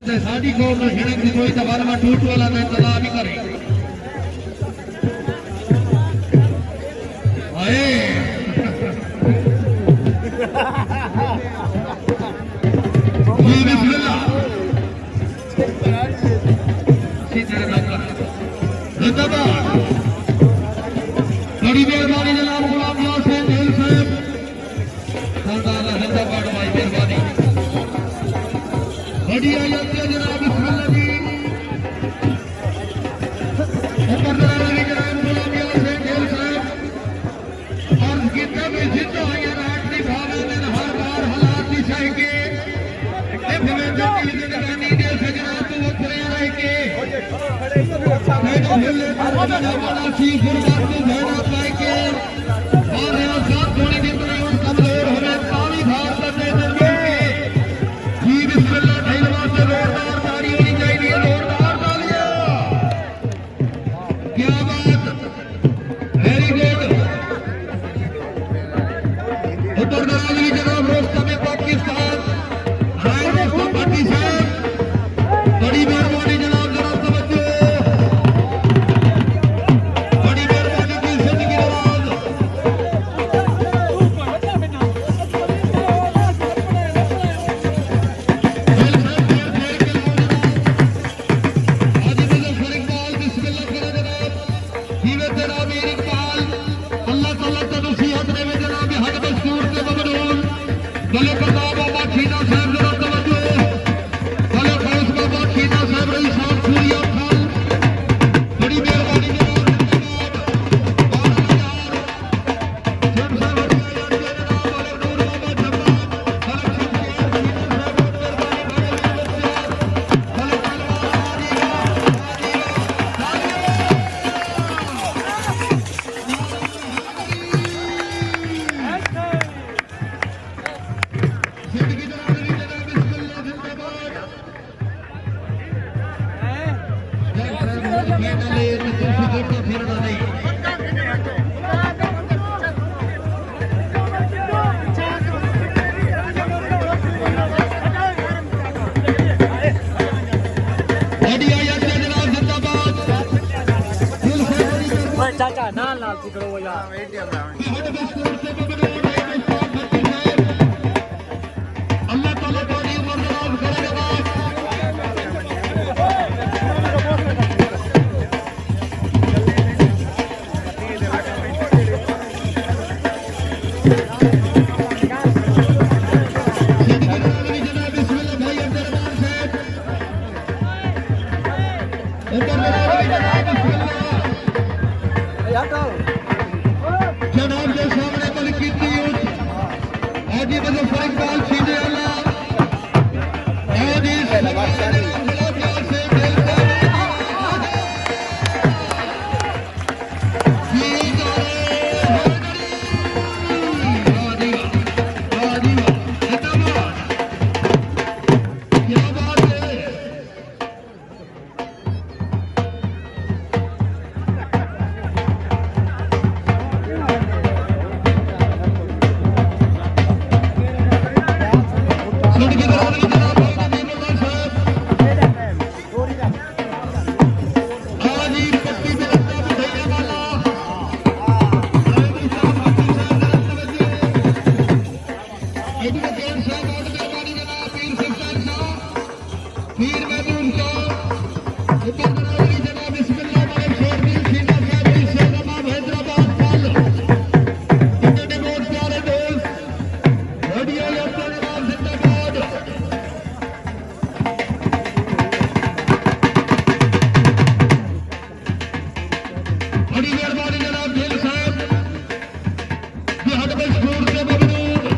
साड़ी को न हिड़क दी कोई दबार में टूट वाला न तला भी करे आए ये बिस्मिल्लाह सीधे नंबर जिंदाबाद बड़ी मेहरबानी जनाब गुलाम यासीन ढेल साहब सरदार जिंदाबाद भाई मेहरबानी बड़ी आयत है जनाब बिस्मिल्लाह जी ऊपर जनाब गुलाम यासीन ढेल साहब और कितना में जिंदा है रात की भावना में हर बार हालात की सह के जिंदगानी दे सजना तो वो करे रह के मैं तो मिलने वाला सी गुरबात को भेड़ा पाए के और यहाँ साथ थोड़ी दिन में उन कमजोर होने ताली भार करने दिन के जी बिस्मिल्लाह ढैलवा से जोरदार ताली होनी चाहिए जोरदार तालियां क्या बात वेरी गुड उत्तर दराजी जनाब रोस्तम पाकिस्तान राय रोस्तम भट्टी साहब बड़ी मेहरबानी जनाब जरा तवज्जो बड़ी मेहरबानी की जिंदगी नवाज हाजी मुजफ्फर इकबाल बिस्मिल्लाह करो जनाब जीवे तेरा वीर इकबाल अल्लाह ताला का नसीहत ने में जनाब हक दस्तूर के बगड़ून गले प्रताप बाबा खीना साहब जरा तवज्जो गले फौज बाबा खीना साहब रही साहब सूर्या खान बड़ी मेहरबानी जनाब चाचा नाल नाल पकड़ो यार एटीएम अल्लाह ताला बड़ी उम्र दराज करेगा जनाब बिस्मिल्लाह भाई अब्दुर्रहमान साहब ऊपर जनाब बिस्मिल्लाह जनाब के सामने बल की हाजी मुजफ्फर इकबाल सीधे अल्लाह बड़ी मेहरबानी जनाब ढेल साहब हक दस्तूर के बगरूद